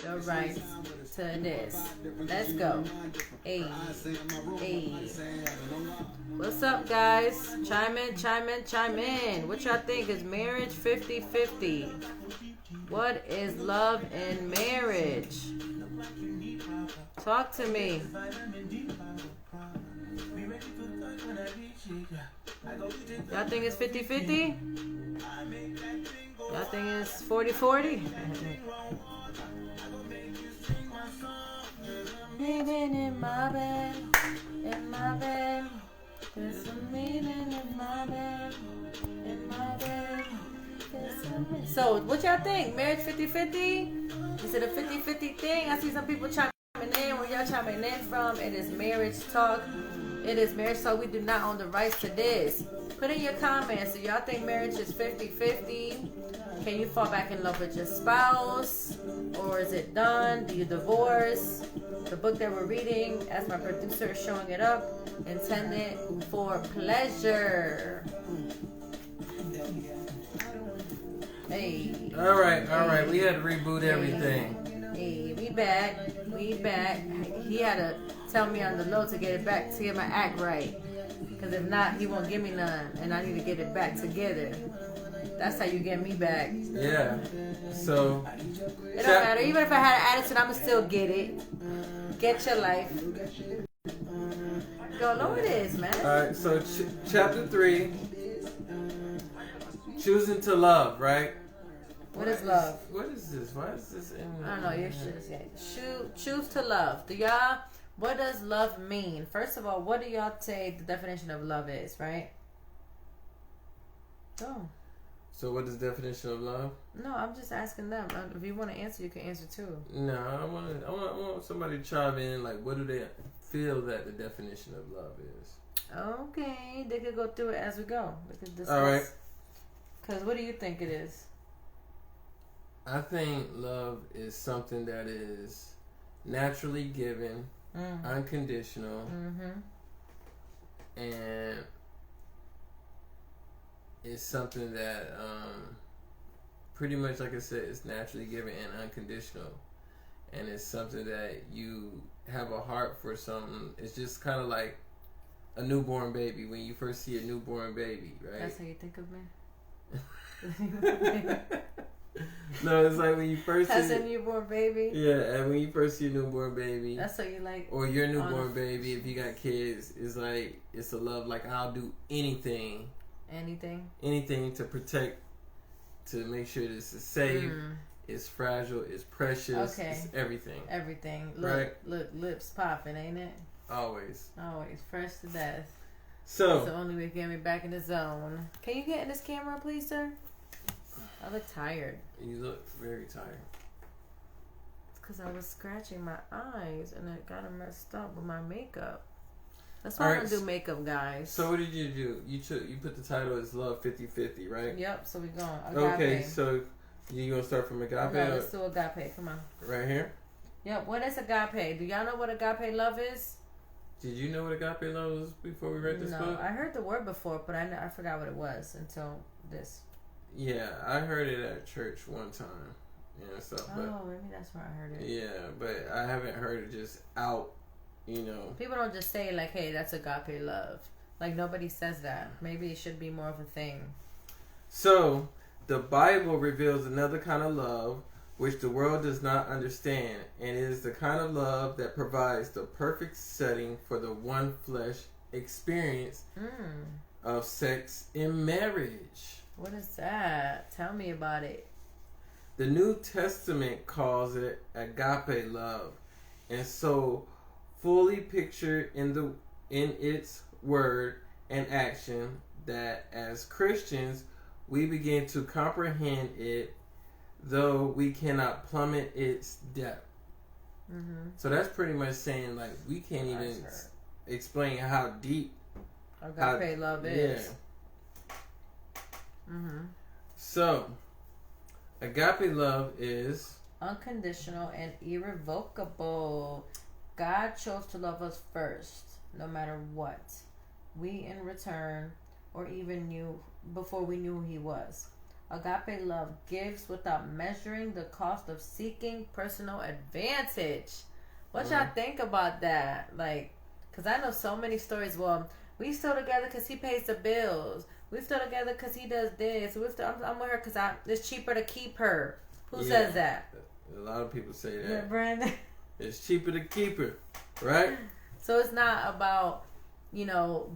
the rights to this. Let's go. Hey. What's up, guys? Chime in. What y'all think? Is marriage 50-50? What is love in marriage? Talk to me. Y'all think it's 50-50? Y'all think it's 40-40? Meaning in my bed. There's some meaning in my bed. So, what y'all think? Marriage 50-50? Is it a 50-50 thing? I see some people chiming in. Where y'all chiming in from? It is marriage talk. We do not own the rights to this. Put in your comments. Do y'all think marriage is 50-50? Can you fall back in love with your spouse? Or is it done? Do you divorce? The book that we're reading, as my producer is showing it up, intended for pleasure. Hey. All right. We had to reboot everything. Hey, we back. He had to tell me on the low to get it back, to get my act right. Because if not, he won't give me none. And I need to get it back together. That's how you get me back. Yeah. So. It don't matter. Even if I had an attitude, I'ma still get it. Get your life. Don't know what it is, man. Alright, so chapter 3. Choosing to love, right? What is love? What is this? Why is this in I don't know. Your shit is choose to love. What does love mean? First of all, what do y'all say the definition of love is, right? Oh. So what is the definition of love? No, I'm just asking them. If you want to answer, you can answer too. No, I want somebody to chime in. Like, what do they feel that the definition of love is? Okay, they could go through it as we go. We could discuss. All right. Because what do you think it is? I think love is something that is naturally given, unconditional, and it's something that pretty much, like I said, it's naturally given and unconditional, and it's something that you have a heart for something. It's just kind of like a newborn baby. When you first see a newborn baby, right? That's how you think of me? No, it's like when you first see a newborn baby. Yeah, and when you first see a newborn baby, that's what you like. Or your newborn baby, if you got kids, it's like it's a love. Like, I'll do anything to protect, to make sure this is safe. It's fragile. It's precious. Okay. It's everything. Look, lips popping, ain't it? Always fresh to death. So that's the only way to get me back in the zone. Can you get in this camera, please, sir? I look tired. You look very tired. It's because I was scratching my eyes and it got them messed up with my makeup. That's why I don't do makeup, guys. So what did you do? You put the title as Love 50-50, right? Yep, so we're going. Agape. Okay, so you going to start from agape? No, let's do agape. Come on. Right here? Yep, what is agape? Do y'all know what agape love is? Did you know what agape love was before we read this book? No, I heard the word before, but I forgot what it was until this. Yeah, I heard it at church one time. Yeah, so. Oh, maybe that's where I heard it. Yeah, but I haven't heard it just out, you know. People don't just say, like, hey, that's agape love. Like, nobody says that. Maybe it should be more of a thing. So, the Bible reveals another kind of love which the world does not understand, and it is the kind of love that provides the perfect setting for the one flesh experience of sex in marriage. What is that? Tell me about it. The New Testament calls it agape love, and so fully pictured in its word and action that as Christians we begin to comprehend it, though we cannot plummet its depth. So that's pretty much saying, like, we can't even explain how deep agape love is. So agape love is unconditional and irrevocable. God chose to love us first, no matter what. We in return, or even before we knew who he was. Agape love gives without measuring the cost of seeking personal advantage. What y'all think about that? Like, because I know so many stories. Well, we still together because he pays the bills. We still together because he does this. I'm with her because it's cheaper to keep her. Who says that? A lot of people say that. Yeah, Brandon. It's cheaper to keep her, right? So it's not about,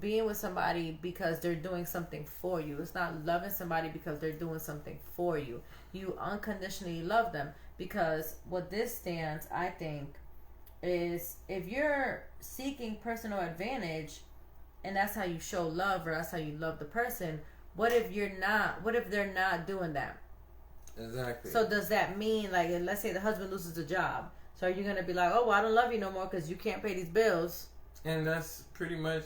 being with somebody because they're doing something for you. It's not loving somebody because they're doing something for you. You unconditionally love them, because what this stands, I think, is if you're seeking personal advantage and that's how you show love, or that's how you love the person, what if they're not doing that? Exactly. So does that mean, like, let's say the husband loses a job, so are you going to be like, oh, well, I don't love you no more because you can't pay these bills? And that's pretty much...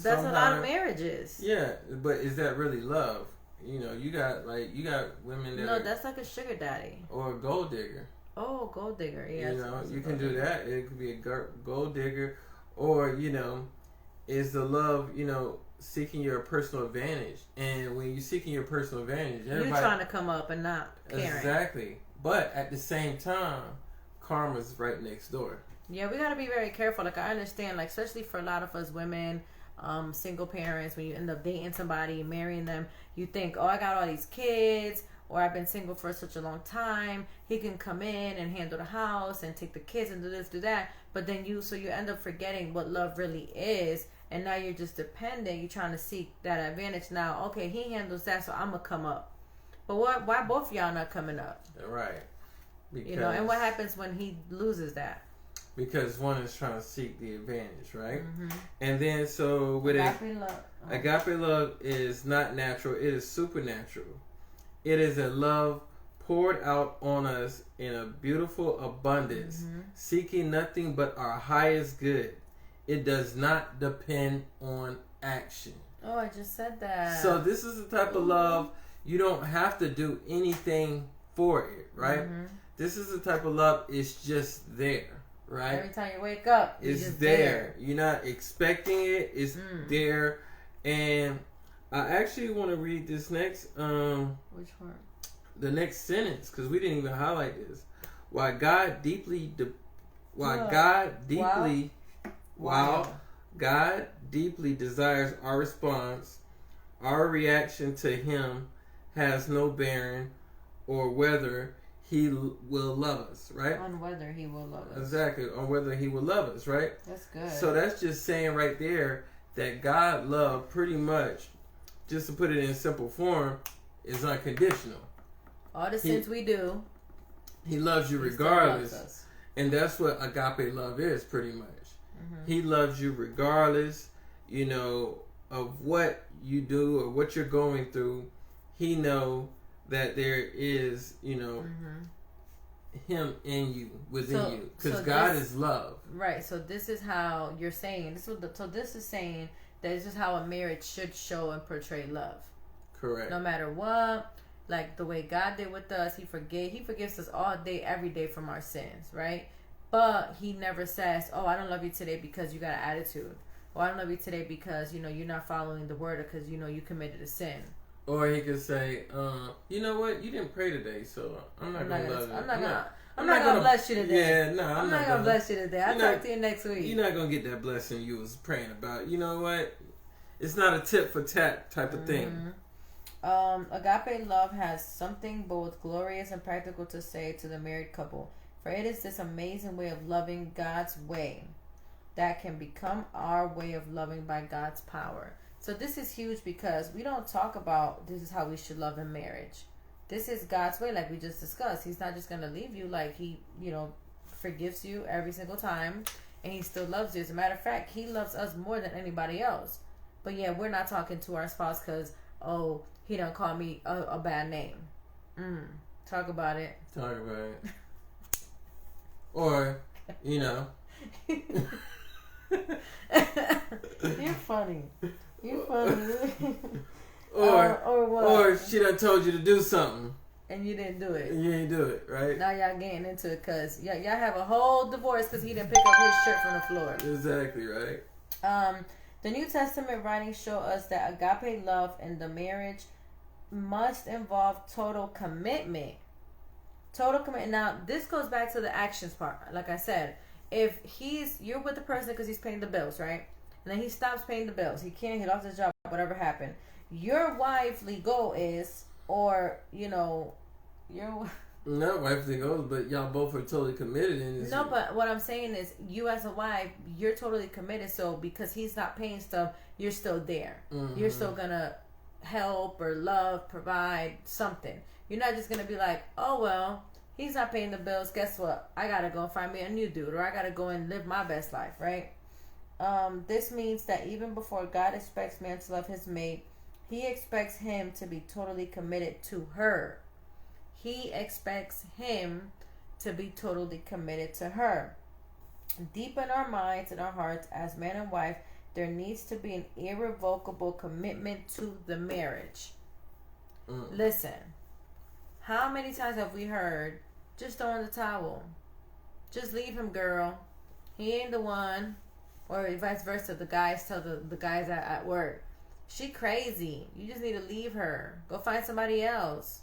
That's a lot of marriages. Yeah, but is that really love? You got women that... No, that's like a sugar daddy. Or a gold digger. Oh, gold digger, yeah. You can do that. It could be a gold digger. Or, is the love, seeking your personal advantage. And when you're seeking your personal advantage, you're trying to come up and not caring. Exactly. But at the same time, karma's right next door. Yeah, we got to be very careful. Like, I understand, like, especially for a lot of us women, single parents, when you end up dating somebody, marrying them, you think, oh, I got all these kids, or I've been single for such a long time, he can come in and handle the house and take the kids and do this, do that. But then you end up forgetting what love really is, and now you're just dependent. You're trying to seek that advantage. Now, okay, he handles that, so I'm going to come up. But why both of y'all not coming up? Right. Because, and what happens when he loses that? Because one is trying to seek the advantage, right? Mm-hmm. And then with agape love is not natural, it is supernatural. It is a love poured out on us in a beautiful abundance, seeking nothing but our highest good. It does not depend on action. Oh, I just said that. So this is the type of love you don't have to do anything for it, right? Mm-hmm. This is the type of love, it's just there, right? Every time you wake up, it's just there. You're not expecting it. It's there. And I actually want to read this next... Which one? The next sentence, because we didn't even highlight this. While God deeply desires our response, our reaction to Him has no bearing or whether He will love us, right? On whether He will love us. Exactly, on whether He will love us, right? That's good. So that's just saying right there that God love pretty much, just to put it in simple form, is unconditional. All the sins we do, He loves you regardless. And that's what agape love is, pretty much. Mm-hmm. He loves you regardless, of what you do or what you're going through. He know that there is, Him in you, within you. Because God is love. Right. So this is how you're saying, this is saying that this is how a marriage should show and portray love. Correct. No matter what. Like the way God did with us, He forgives us all day, every day from our sins, right? But He never says, oh, I don't love you today because you got an attitude. Or I don't love you today because, you're not following the word, or because, you committed a sin. Or He could say, you know what? You didn't pray today, so I'm not going to love you. I'm not going to bless you today. Yeah, no, I'm not going to bless you today. I'll talk to you next week. You're not going to get that blessing you was praying about. You know what? It's not a tit for tat type of thing. Agape love has something both glorious and practical to say to the married couple, for it is this amazing way of loving God's way that can become our way of loving by God's power. So this is huge, because we don't talk about this is how we should love in marriage. This is God's way, like we just discussed. He's not just going to leave you. Like He, forgives you every single time, and He still loves you. As a matter of fact, He loves us more than anybody else. But yeah, we're not talking to our spouse because, oh, he don't call me a bad name. Talk about it. Talk about it. Or, You're funny. You're funny. or what? Or she done told you to do something. And you didn't do it. And you didn't do it, right? Now y'all getting into it because y'all have a whole divorce because he didn't pick up his shirt from the floor. Exactly, right? The New Testament writings show us that agape love in the marriage must involve total commitment. Total commitment. Now, this goes back to the actions part. Like I said, if you're with the person because he's paying the bills, right? And then he stops paying the bills. He lost his job, whatever happened. Your wifely goal is, or, your... Not wifely goals, but y'all both are totally committed. No, but what I'm saying is, you as a wife, you're totally committed. So because he's not paying stuff, you're still there. Mm-hmm. You're still gonna help or love, provide something. You're not just gonna be like, oh well, he's not paying the bills. Guess what? I gotta go find me a new dude, or I gotta go and live my best life, right? This means that even before God expects man to love his mate, he expects him to be totally committed to her. He expects him to be totally committed to her. Deep in our minds and our hearts, as man and wife, there needs to be an irrevocable commitment to the marriage. Listen, how many times have we heard, just throw in the towel? Just leave him, girl. He ain't the one. Or vice versa, the guys tell the guys at work, she crazy. You just need to leave her. Go find somebody else.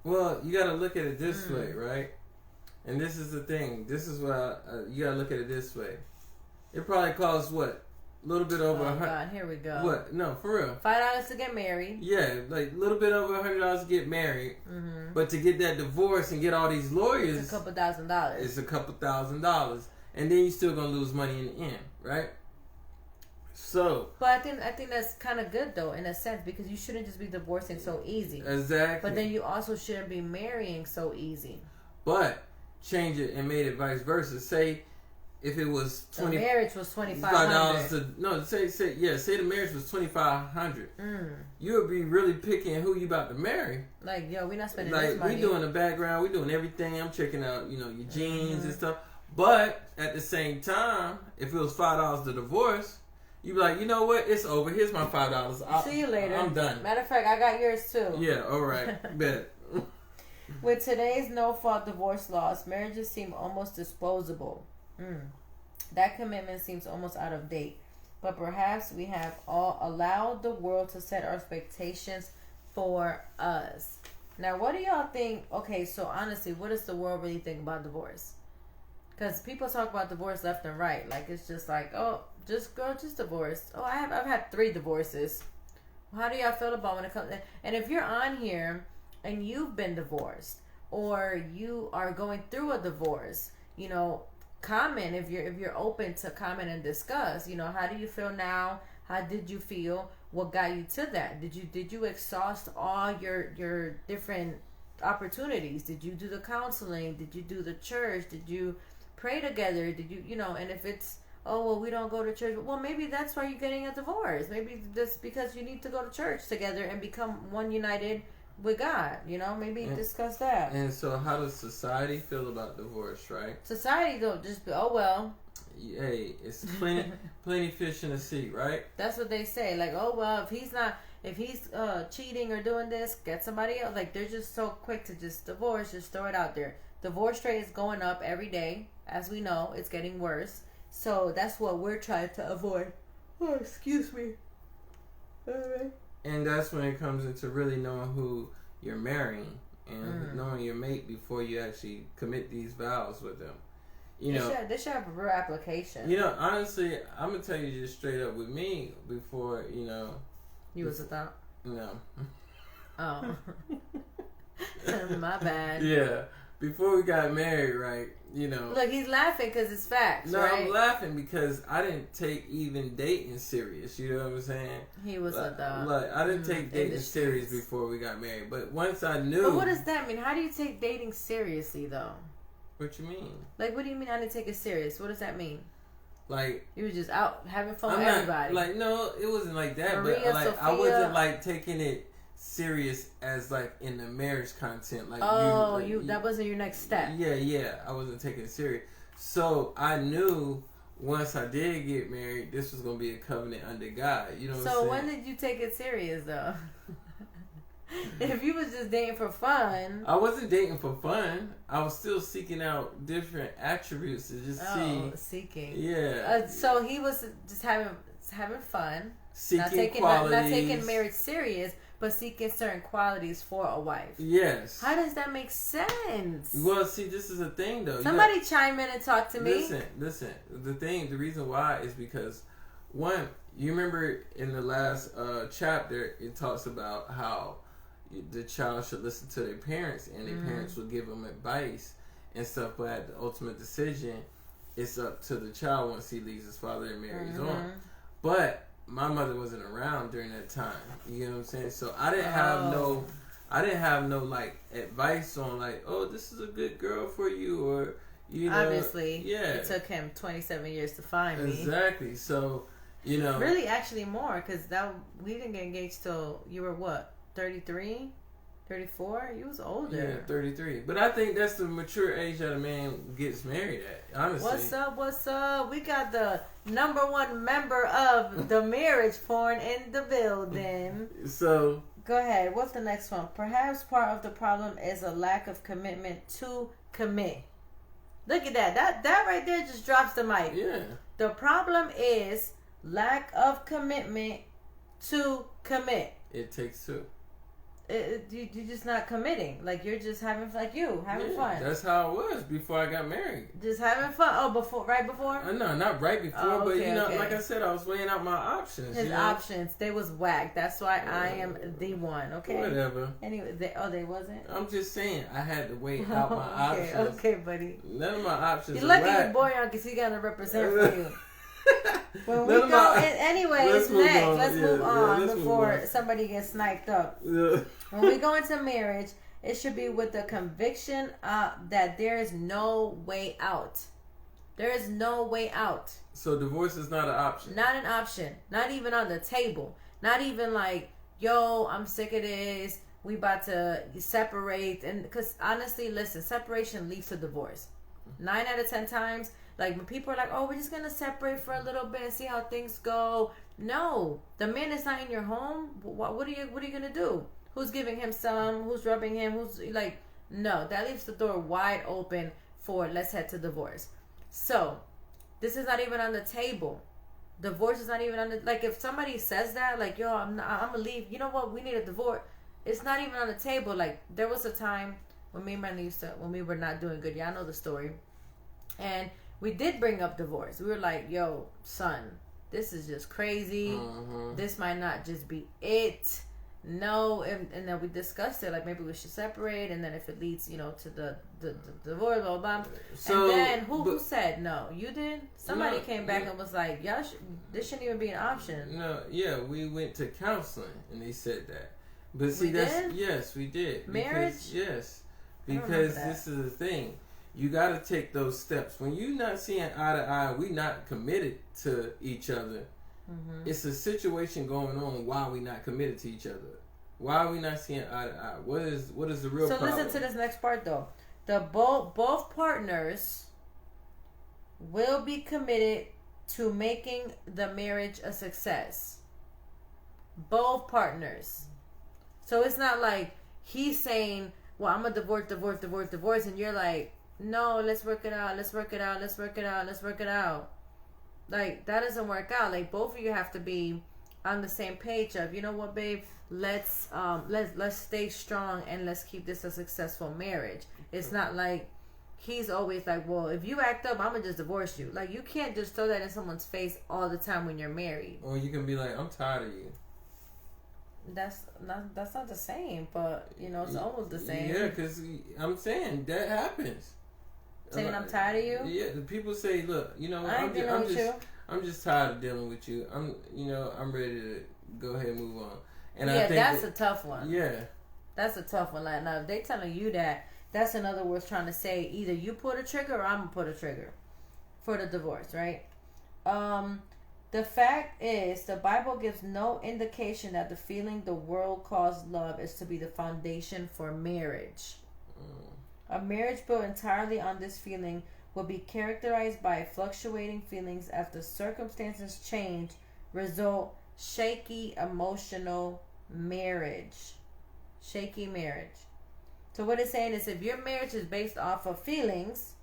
Well, you got to look at it this way, right? And this is the thing. This is what you got to look at it this way. It probably costs what? A little bit over $100. God, here we go. What? No, for real. $5 to get married. Yeah, like a little bit over $100 to get married. Mm-hmm. But to get that divorce and get all these lawyers, it's a couple $1,000s. It's a couple $1,000s, and then you still gonna lose money in the end, right? So, but I think that's kind of good though, in a sense, because you shouldn't just be divorcing so easy. Exactly. But then you also shouldn't be marrying so easy. But change it and made it vice versa. Say if it was the marriage was $2,500. No, say the marriage was $2,500. You would be really picking who you about to marry. Like, yo, we not spending like this money. We doing the background, we doing everything. I'm checking out, your jeans and stuff. But at the same time, if it was $5 to divorce, you be like, you know what? It's over. Here's my $5. See you later. I'm done. Matter of fact, I got yours too. Yeah, all right. Bet. With today's no-fault divorce laws, marriages seem almost disposable. That commitment seems almost out of date. But perhaps we have all allowed the world to set our expectations for us. Now, what do y'all think? Okay, so honestly, what does the world really think about divorce? Because people talk about divorce left and right. Like, it's just like, oh, just divorced. Oh, I've had 3 divorces. How do y'all feel about when it comes? And if you're on here and you've been divorced, or you are going through a divorce, comment if you're open to comment and discuss. How do you feel now? How did you feel? What got you to that? Did you exhaust all your different opportunities? Did you do the counseling? Did you do the church? Did you pray together? Did you and if it's, oh, well, we don't go to church. Well, maybe that's why you're getting a divorce. Maybe that's because you need to go to church together and become one united with God. Maybe discuss that. And so how does society feel about divorce, right? Society don't just be, oh, well. Hey, it's plenty fish in the sea, right? That's what they say. Like, oh, well, if he's cheating or doing this, get somebody else. Like, they're just so quick to just divorce, just throw it out there. Divorce rate is going up every day. As we know, it's getting worse. So that's what we're trying to avoid. Oh, excuse me. All right. And that's when it comes into really knowing who you're marrying and knowing your mate before you actually commit these vows with them. They should have a real application. Honestly, I'm gonna tell you just straight up with me before You was a thought? No. Oh. My bad. Yeah. Before we got married, right? Look, he's laughing because it's facts, no, right? I'm laughing because I didn't take even dating serious. You know what I'm saying? He was a dog. Like, I didn't take dating serious before we got married. But once I knew... But what does that mean? How do you take dating seriously, though? What you mean? Like, what do you mean I didn't take it serious? What does that mean? Like... You were just out having fun with everybody. Like, no, it wasn't like that. Maria, but, like, Sophia. I wasn't, like, taking it serious as like in the marriage content. Like, that wasn't your next step. Yeah, I wasn't taking it serious. So I knew once I did get married, this was gonna be a covenant under God. You know what I'm saying? So when did you take it serious though? If you was just dating for fun. I wasn't dating for fun. I was still seeking out different attributes to just see. Seeking. Yeah. So he was just having fun. Seeking qualities. Not taking marriage serious. but seeking certain qualities for a wife. Yes. How does that make sense? Well, see, this is the thing, though. Somebody chime in and talk to me. Listen. The reason why is because, one, you remember in the last chapter, it talks about how the child should listen to their parents, and their parents will give them advice and stuff, but the ultimate decision is up to the child once he leaves his father and marries on. But my mother wasn't around during that time. You know what I'm saying? So I didn't have no like advice on like, oh, this is a good girl for you, or you know. Obviously, it took him 27 years to find me. Exactly. So, you know, really, actually more, because we didn't get engaged till you were what, 33? 34? You was older. Yeah, 33. But I think that's the mature age that a man gets married at, honestly. What's up? We got the #1 member of the marriage porn in the building. So, go ahead. What's the next one? Perhaps part of the problem is a lack of commitment to commit. Look at that. That right there just drops the mic. Yeah. The problem is lack of commitment to commit. It takes two. You're just not committing. Like, you're just having fun. That's how it was before I got married. Just having fun. Oh, right before? No, not right before, but like I said, I was weighing out my options. His options, they was whack. That's why I am the one. Okay. Whatever. Anyway, they wasn't. I'm just saying, I had to weigh out my options. Okay, buddy. None of my options. You're lucky your boy on, because he gotta represent for you. When we go, anyways, let's move on before somebody gets sniped up. Yeah. When we go into marriage, it should be with the conviction that there is no way out. There is no way out. So divorce is not an option. Not an option. Not even on the table. Not even like, yo, I'm sick of this. We about to separate. And because honestly, listen, separation leads to divorce. 9 out of 10 times. Like, when people are like, oh, we're just going to separate for a little bit and see how things go. No. The man is not in your home. What are you going to do? Who's giving him some? Who's rubbing him? Who's like, no. That leaves the door wide open for let's head to divorce. So, this is not even on the table. Divorce is not even on the, like, if somebody says that, like, yo, I'm going to leave. You know what? We need a divorce. It's not even on the table. Like, there was a time when me and my niece, when we were not doing good. Y'all know the story. And we did bring up divorce. We were like, yo, son, this is just crazy. This might not just be it. No. And then we discussed it. Like, maybe we should separate. And then if it leads, to the divorce, blah, blah. So, and then who said no? You did? Somebody came back and was like, y'all, this shouldn't even be an option. No, yeah, we went to counseling and they said that. But see, yes, we did. Marriage? Yes. Because this is the thing. You got to take those steps. When you're not seeing eye to eye, we not committed to each other. It's a situation going on why we not committed to each other. Why are we not seeing eye to eye? What is the real problem? So listen to this next part, though. Both partners will be committed to making the marriage a success. Both partners. So it's not like he's saying, well, I'm going to divorce, and you're like, no, let's work it out. Like, that doesn't work out. Like, both of you have to be on the same page of, you know what, babe, let's stay strong and let's keep this a successful marriage. It's not like he's always like, well, if you act up, I'm gonna just divorce you. Like, you can't just throw that in someone's face all the time when you're married. Or you can be like, I'm tired of you. That's not the same, but it's almost the same. Yeah, because I'm saying that happens. Saying I'm tired of you. Yeah, the people say, look, I'm just tired of dealing with you. I'm ready to go ahead and move on. And I think that's a tough one. Yeah, that's a tough one. Like, now if they telling you that, that's in other words trying to say either you pull a trigger or I'm gonna put a trigger for the divorce, right? The fact is, the Bible gives no indication that the feeling the world calls love is to be the foundation for marriage. A marriage built entirely on this feeling will be characterized by fluctuating feelings after circumstances change, result shaky emotional marriage. Shaky marriage. So what it's saying is, if your marriage is based off of feelings,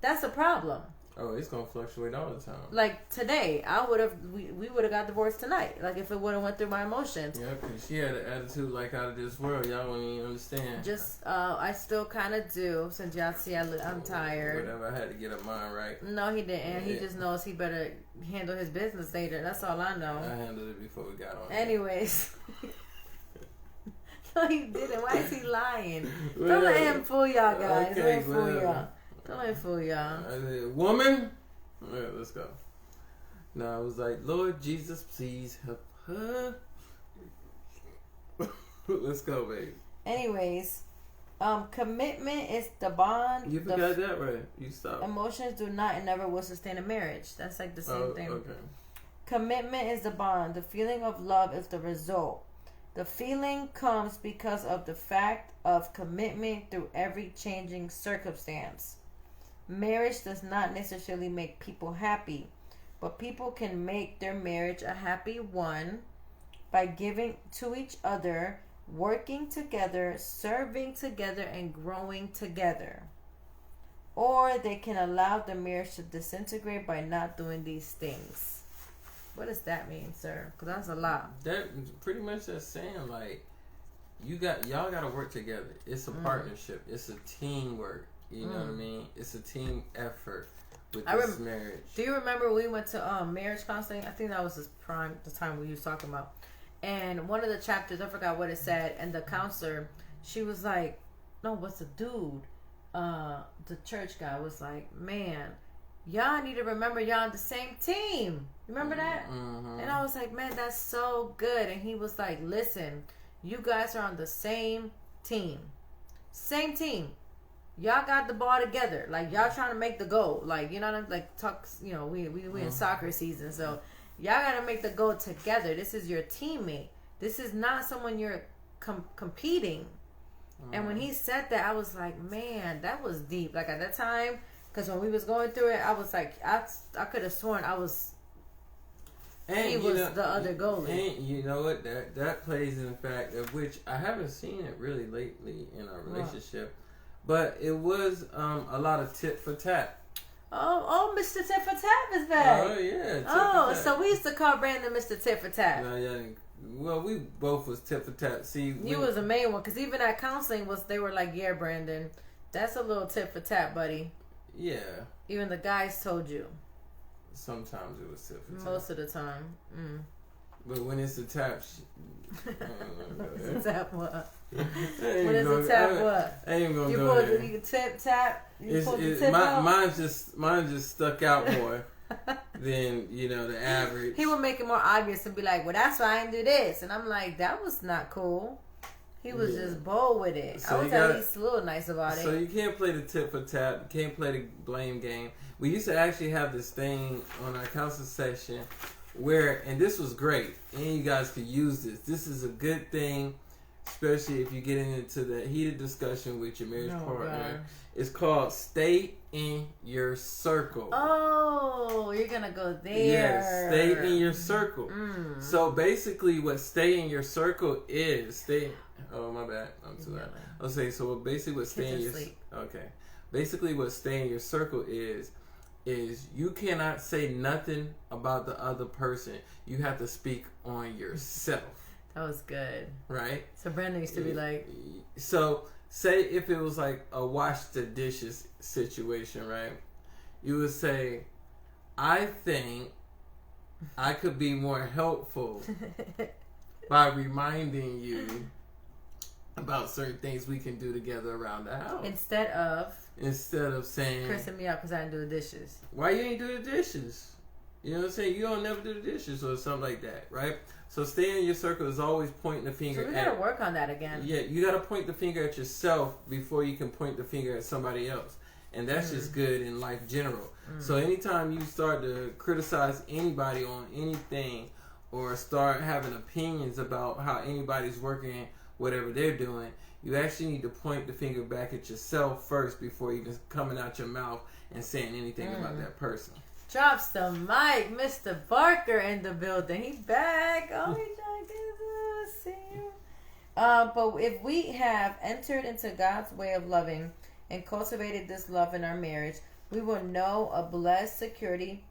that's a problem. Oh, it's gonna fluctuate all the time. Like today, we would have got divorced tonight. Like if it would have went through my emotions. Yeah, because she had an attitude like out of this world. Y'all wouldn't even understand. Just, I still kind of do. Since y'all see I'm tired. Whatever, I had to get her mind right. No, he didn't. He just knows he better handle his business later. That's all I know. I handled it before we got on. Anyways. No, he didn't. Why is he lying? Don't let him fool y'all, guys. Okay, Don't let him fool y'all. Don't let him fool y'all. I said, woman. All right, let's go. Now I was like, Lord Jesus, please help her. Let's go, baby. Anyways, commitment is the bond. You forgot that, right? You stopped. Emotions do not and never will sustain a marriage. That's like the same thing. Okay. Commitment is the bond. The feeling of love is the result. The feeling comes because of the fact of commitment through every changing circumstance. Marriage does not necessarily make people happy, but people can make their marriage a happy one by giving to each other, working together, serving together, and growing together. Or they can allow the marriage to disintegrate by not doing these things. What does that mean, sir? Because that's a lot. That pretty much just saying like, y'all got to work together. It's a partnership. It's a teamwork. You know what I mean? It's a team effort with this marriage. Do you remember we went to marriage counseling? I think that was the time we was talking about. And one of the chapters, I forgot what it said, and the counselor, she was like, no, what's the dude? The church guy was like, man, y'all need to remember y'all on the same team. Remember that? Mm-hmm. And I was like, man, that's so good. And he was like, listen, you guys are on the same team. Same team. Y'all got the ball together. Like, y'all trying to make the goal. Like, you know what I'm like, talk, you know, we in soccer season. So, y'all got to make the goal together. This is your teammate. This is not someone you're competing. And when he said that, I was like, man, that was deep. Like, at that time, because when we was going through it, I was like, I could have sworn he was the other goalie. And you know what? That plays in the fact of which I haven't seen it really lately in our relationship. But it was a lot of tit for tat. Oh, Mr. Tit for Tat is back. Oh, yeah. So we used to call Brandon Mr. Tit for Tat. No, yeah. Well, we both was tit for tat. See, you was the main one because even at counseling they were like, yeah, Brandon, that's a little tit for tat, buddy. Yeah. Even the guys told you. Sometimes it was tit for tat. Most of the time. But when it's a tap, it's a tap what? When it's a tap what? I ain't gonna you go there. You tip tap. Mine's just stuck out more than the average. He would make it more obvious and be like, "Well, that's why I didn't do this," and I'm like, "That was not cool." He was just bold with it. So I was at least a little nice about it. So you can't play the tip for tap. You can't play the blame game. We used to actually have this thing on our counseling session where, and this was great, and you guys could use this. This is a good thing, especially if you get into the heated discussion with your marriage partner. God. It's called Stay in Your Circle. Oh, you're going to go there. Yes, stay in your circle. So basically what stay in your circle is, oh, my bad. I'm too loud. Okay, so basically what stay in your... Okay. Basically what stay in your circle is you cannot say nothing about the other person. You have to speak on yourself. That was good. Right? So Brandon used to be like... So, say if it was like a wash the dishes situation, right? You would say, I think I could be more helpful by reminding you about certain things we can do together around the house. Instead of saying... cursing me out because I didn't do the dishes. Why you ain't do the dishes? You know what I'm saying? You don't never do the dishes or something like that, right? So staying in your circle is always pointing the finger at... So we got to work on that again. Yeah, you got to point the finger at yourself before you can point the finger at somebody else. And that's just good in life general. So anytime you start to criticize anybody on anything or start having opinions about how anybody's working, whatever they're doing, you actually need to point the finger back at yourself first before you just coming out your mouth and saying anything about that person. Drops the mic, Mr. Barker in the building. He's back. Oh, he's trying to see you. But if we have entered into God's way of loving and cultivated this love in our marriage, We will know a blessed security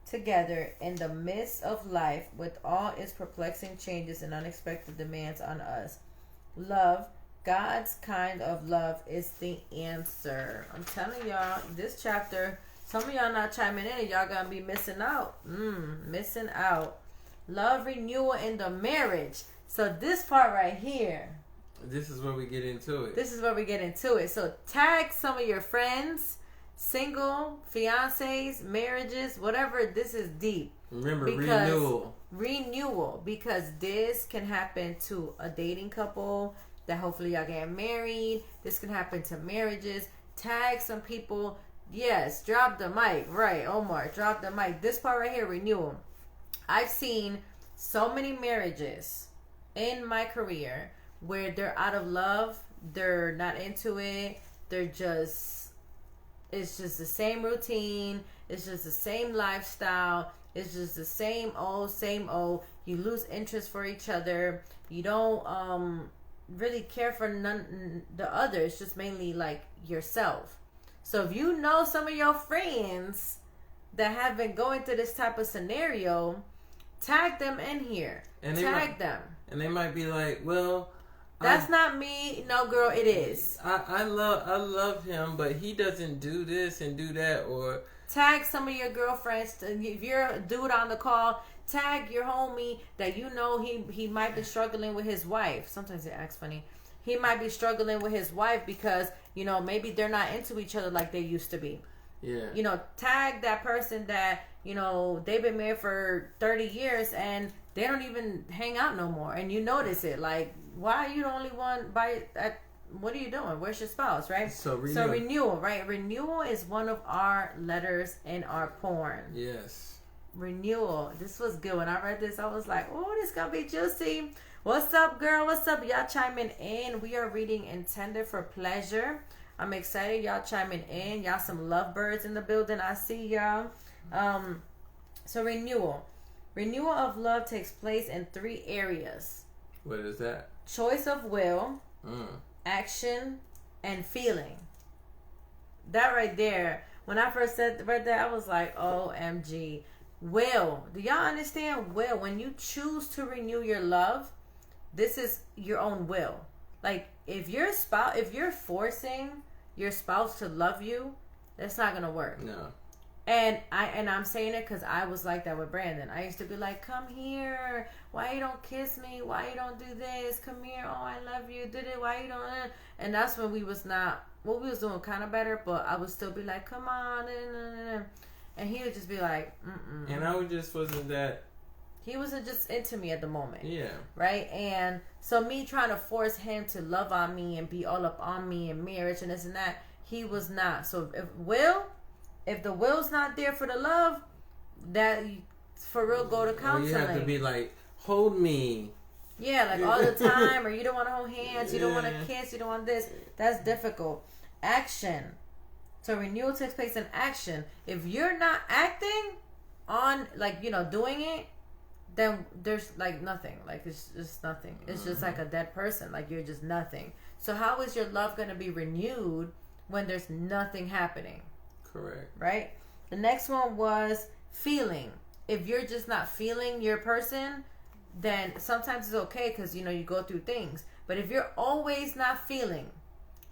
together in the midst of life with all its perplexing changes and unexpected demands on us. Love, God's kind of love, is the answer. I'm telling y'all, this chapter, some of y'all not chiming in and y'all gonna be missing out. Missing out. Love renewal in the marriage. So this part right here. This is where we get into it. So tag some of your friends, single, fiancés, marriages, whatever. This is deep. Remember, renewal, because this can happen to a dating couple that hopefully y'all get married. This can happen to marriages. Tag some people. Yes, drop the mic. Right, Omar, drop the mic. This part right here, renewal. I've seen so many marriages in my career where they're out of love, they're not into it, it's just the same routine, it's just the same lifestyle, it's just the same old. You lose interest for each other, you don't really care for the other, it's just mainly like yourself. So if you know some of your friends that have been going through this type of scenario, tag them in here. Tag them. And they might be like, well, that's not me. No, girl, it is. I love him, but he doesn't do this and do that. Or tag some of your girlfriends. If you're a dude on the call, tag your homie that you know he might be struggling with his wife. Sometimes it acts funny. He might be struggling with his wife because, maybe they're not into each other like they used to be. Yeah. Tag that person that, they've been married for 30 years and they don't even hang out no more. And you notice it. Like, why are you the only one what are you doing? Where's your spouse, right? So renewal, right? Renewal is one of our letters in our porn. Yes. Renewal. This was good. When I read this, I was like, oh, this gonna be juicy. What's up, girl? What's up? Y'all chiming in. We are reading Intended for Pleasure. I'm excited. Y'all chiming in. Y'all some lovebirds in the building. I see y'all. So renewal. Renewal of love takes place in 3 areas. What is that? Choice of will, action, and feeling. That right there. When I first read that, I was like, OMG. Will. Do y'all understand? Will. When you choose to renew your love, this is your own will. Like, if you're forcing your spouse to love you, that's not gonna work. No. And I'm saying it because I was like that with Brandon. I used to be like, come here. Why you don't kiss me? Why you don't do this? Come here. Oh, I love you. Did it? Why you don't? And that's when we was doing kind of better, but I would still be like, come on. And he would just be like, mm-mm. And I wasn't that. He wasn't just into me at the moment. Yeah. Right? And so me trying to force him to love on me and be all up on me in marriage and this and that, he was not. So if the will's not there for the love, that for real go to counseling. You have to be like, hold me. Yeah, like all the time, or you don't want to hold hands, you don't want to kiss, you don't want this. That's difficult. Action. So renewal takes place in action. If you're not acting on, doing it, then there's nothing. It's just nothing. It's just like a dead person. Like you're just nothing. So how is your love going to be renewed when there's nothing happening? Correct. Right? The next one was feeling. If you're just not feeling your person, then sometimes it's okay because, you go through things. But if you're always not feeling,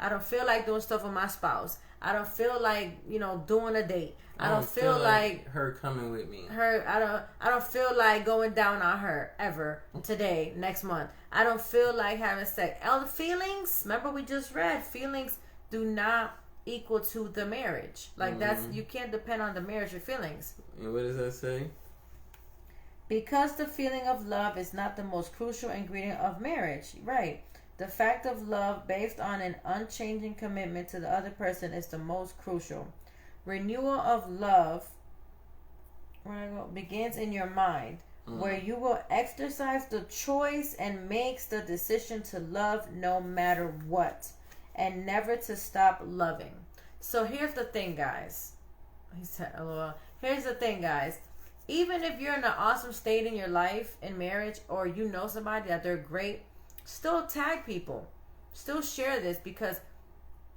I don't feel like doing stuff with my spouse. I don't feel like, doing a date. I don't feel like her coming with me. I don't feel like going down on her ever today, next month. I don't feel like having sex. All the feelings, remember we just read, feelings do not equal to the marriage. That's, you can't depend on the marriage for feelings. And what does that say? Because the feeling of love is not the most crucial ingredient of marriage. Right. The fact of love based on an unchanging commitment to the other person is the most crucial. Renewal of love begins in your mind, where you will exercise the choice and makes the decision to love no matter what, and never to stop loving. So here's the thing, guys. He said, LOL. Here's the thing, guys. Even if you're in an awesome state in your life, in marriage, or you know somebody that they're great, still tag people. Still share this, because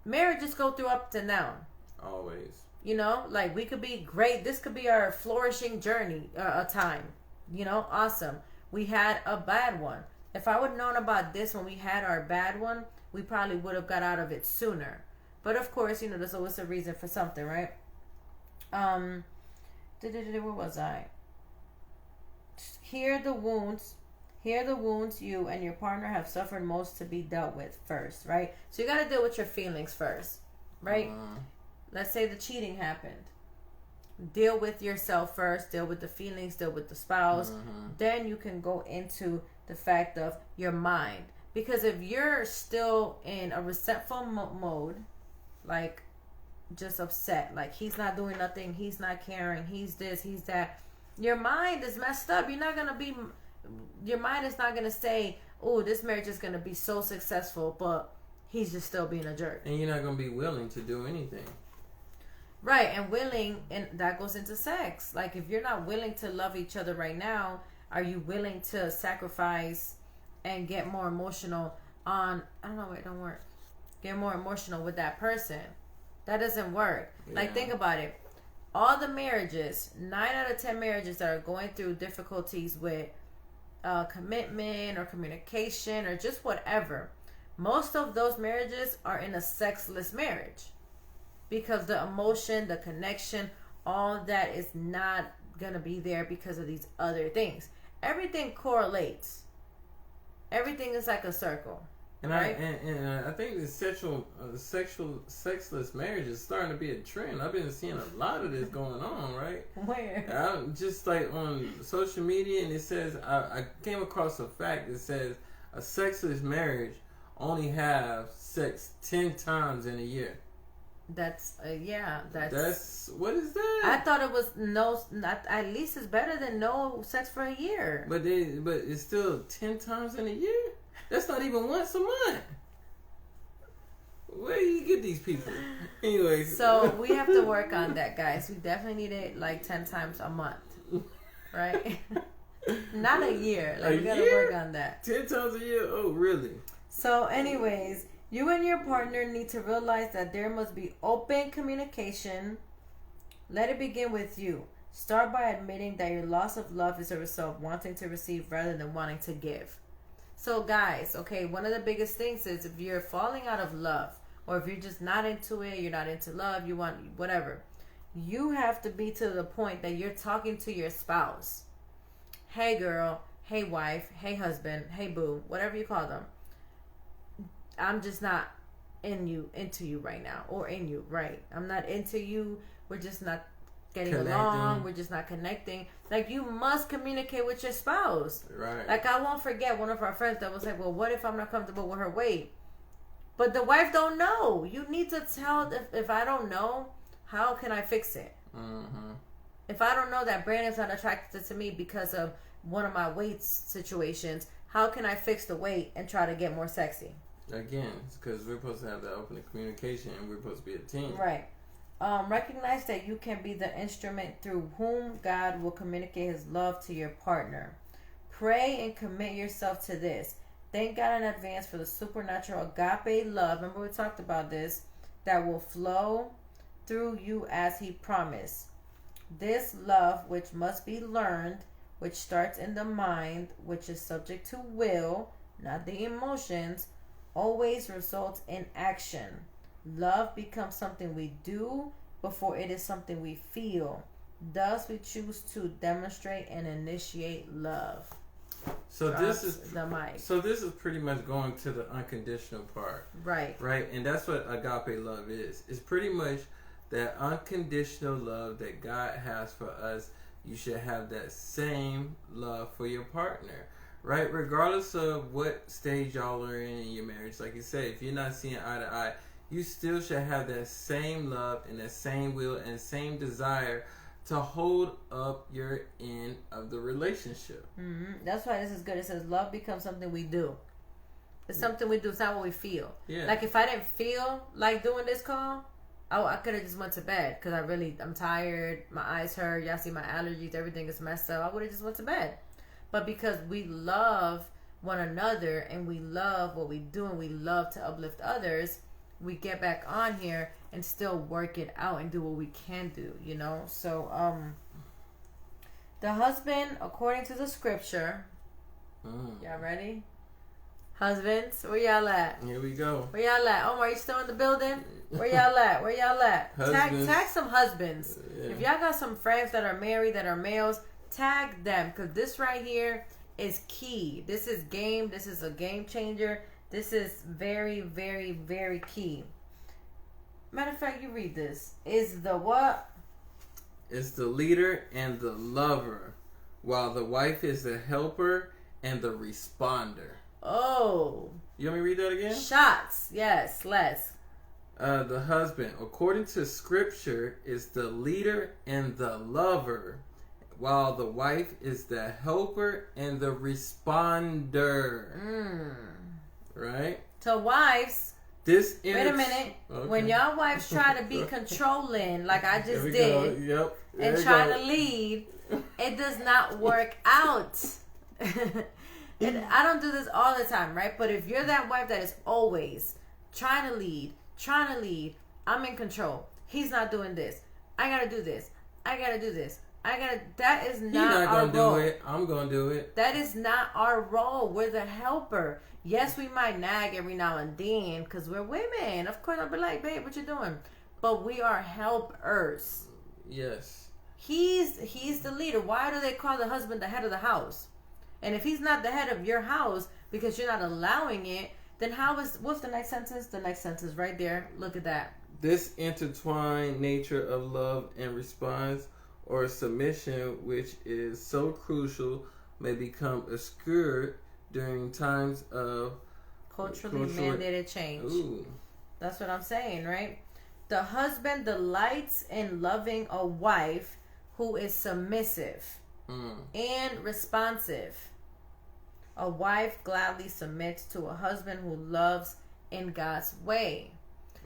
marriages go through ups and downs. Always. You know, like we could be great. This could be our flourishing journey, a time. You know, awesome. We had a bad one. If I would have known about this when we had our bad one, we probably would have got out of it sooner. But of course, you know, there's always a reason for something, right? Where was I? Hear the wounds you and your partner have suffered most to be dealt with first, right? So you got to deal with your feelings first, right? Let's say the cheating happened. Deal with yourself first. Deal with the feelings. Deal with the spouse. Then you can go into the fact of your mind. Because if you're still in a resentful mode, like just upset, like he's not doing nothing, he's not caring, he's this, he's that, your mind is messed up. Your mind is not going to say, oh, this marriage is going to be so successful, but he's just still being a jerk. And you're not going to be willing to do anything. Right, and willing, and that goes into sex. Like, if you're not willing to love each other right now, are you willing to sacrifice and get more emotional on, I don't know, it don't work. Get more emotional with that person. That doesn't work. Yeah. Like, think about it. All the marriages, 9 out of 10 marriages that are going through difficulties with commitment or communication or just whatever, most of those marriages are in a sexless marriage. Because the emotion, the connection, all that is not going to be there because of these other things. Everything correlates. Everything is like a circle. And right? I think the sexless marriage is starting to be a trend. I've been seeing a lot of this going on, right? Where? I'm just like on social media, and it says, I came across a fact that says a sexless marriage only have sex 10 times in a year. That's what is that? I thought it was at least it's better than no sex for a year. But it's still 10 times in a year? That's not even once a month. Where do you get these people? Anyways. So we have to work on that, guys. We definitely need it like 10 times a month. Right? Not a year. Like, we gotta work on that. 10 times a year? Oh, really? So anyways, you and your partner need to realize that there must be open communication. Let it begin with you. Start by admitting that your loss of love is a result of wanting to receive rather than wanting to give. So guys, okay, one of the biggest things is if you're falling out of love, or if you're just not into it, you're not into love, you want whatever, you have to be to the point that you're talking to your spouse. Hey girl, hey wife, hey husband, hey boo, whatever you call them. I'm just not into you right now, or in you, right? I'm not into you. We're just not getting along. We're just not connecting. Like, you must communicate with your spouse. Right. Like, I won't forget one of our friends that was like, well, what if I'm not comfortable with her weight? But the wife don't know. You need to tell, if I don't know, how can I fix it? Mm-hmm. If I don't know that Brandon's not attracted to me because of one of my weight situations, how can I fix the weight and try to get more sexy? Again, it's because we're supposed to have that open communication and we're supposed to be a team. Right. Recognize that you can be the instrument through whom God will communicate his love to your partner. Pray and commit yourself to this. Thank God in advance for the supernatural agape love. Remember we talked about this. That will flow through you as he promised. This love, which must be learned, which starts in the mind, which is subject to will, not the emotions, always results in action. Love becomes something we do before it is something we feel. Thus, we choose to demonstrate and initiate love. So this is the mic. So this is pretty much going to the unconditional part. Right. Right? And that's what agape love is. It's pretty much that unconditional love that God has for us. You should have that same love for your partner. Right? Regardless of what stage y'all are in your marriage. Like you said, if you're not seeing eye to eye, you still should have that same love and that same will and same desire to hold up your end of the relationship. Mm-hmm. That's why this is good. It says love becomes something we do. It's something we do. It's not what we feel. Yeah. Like, if I didn't feel like doing this call, I could have just went to bed because I'm tired. My eyes hurt. Y'all see my allergies. Everything is messed up. I would have just went to bed. But because we love one another and we love what we do and we love to uplift others, we get back on here and still work it out and do what we can do, you know? So, the husband, according to the scripture, y'all ready? Husbands, where y'all at? Here we go. Where y'all at? Omar, you still in the building? Where y'all at? Where y'all at? Tag some husbands. Yeah. If y'all got some friends that are married, that are males, tag them. Because this right here is key. This is game. This is a game changer. This is very, very, very key. Matter of fact, you read this. Is the what? It's the leader and the lover, while the wife is the helper and the responder. Oh. You want me to read that again? Shots. Yes, let's. The husband, according to scripture, is the leader and the lover, while the wife is the helper and the responder. Right? So wives, wait a minute. Okay. When y'all wives try to be controlling, like I just did, and try to lead, it does not work out. And I don't do this all the time, right? But if you're that wife that is always trying to lead, I'm in control. He's not doing this. I gotta do this. That is not our role. You're not gonna do it. I'm gonna do it. That is not our role. We're the helper. Yes, we might nag every now and then because we're women. Of course, I'll be like, babe, what you doing? But we are helpers. Yes. He's the leader. Why do they call the husband the head of the house? And if he's not the head of your house because you're not allowing it, then what's the next sentence? The next sentence right there. Look at that. This intertwined nature of love and response or submission, which is so crucial, may become obscured during times of culturally mandated change. Ooh. That's what I'm saying, right? The husband delights in loving a wife who is submissive and responsive. A wife gladly submits to a husband who loves in God's way.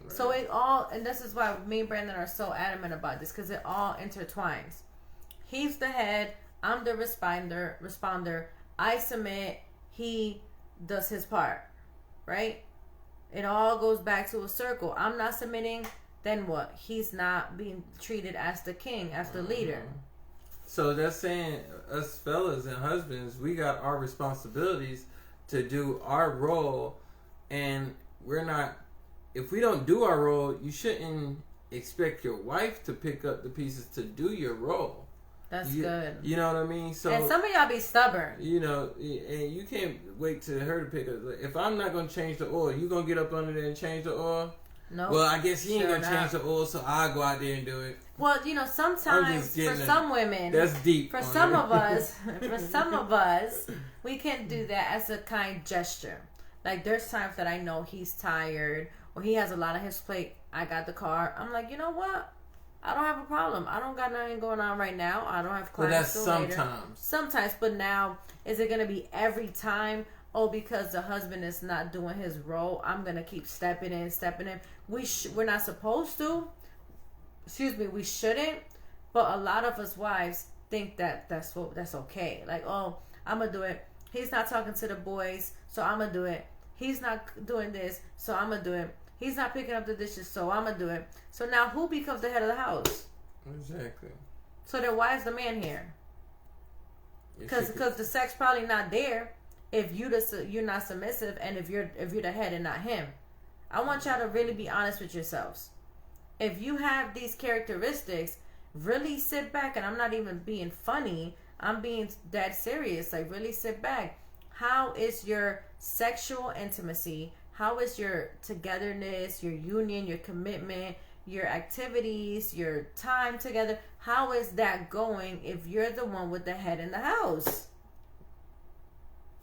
Right. So it all, and this is why me and Brandon are so adamant about this, because it all intertwines. He's the head, I'm the responder, I submit, he does his part, right? It all goes back to a circle. I'm not submitting, then what? He's not being treated as the king, as the leader. So that's saying us fellas and husbands, we got our responsibilities to do our role, and we're not, if we don't do our role, you shouldn't expect your wife to pick up the pieces to do your role. That's good. You know what I mean? So, and some of y'all be stubborn. You know, and you can't wait to her to pick up. If I'm not going to change the oil, you going to get up under there and change the oil? No. Well, I guess he ain't going to change the oil, so I'll go out there and do it. Well, you know, sometimes for some women, that's deep. For some of us, we can do that as a kind gesture. Like there's times that I know he's tired or he has a lot on his plate. I got the car. I'm like, you know what? I don't have a problem. I don't got nothing going on right now. I don't have clients till later. Sometimes, but now is it gonna be every time? Oh, because the husband is not doing his role, I'm gonna keep stepping in. We're not supposed to. We shouldn't. But a lot of us wives think that that's okay. Like, oh, I'm gonna do it. He's not talking to the boys, so I'm gonna do it. He's not doing this, so I'm gonna do it. He's not picking up the dishes, so I'm gonna do it. So now, who becomes the head of the house? Exactly. So then, why is the man here? Because the sex probably not there if you're not submissive, and if you're the head and not him. I want y'all to really be honest with yourselves. If you have these characteristics, really sit back, and I'm not even being funny. I'm being that serious. Like, really sit back. How is your sexual intimacy? How is your togetherness, your union, your commitment, your activities, your time together? How is that going if you're the one with the head in the house?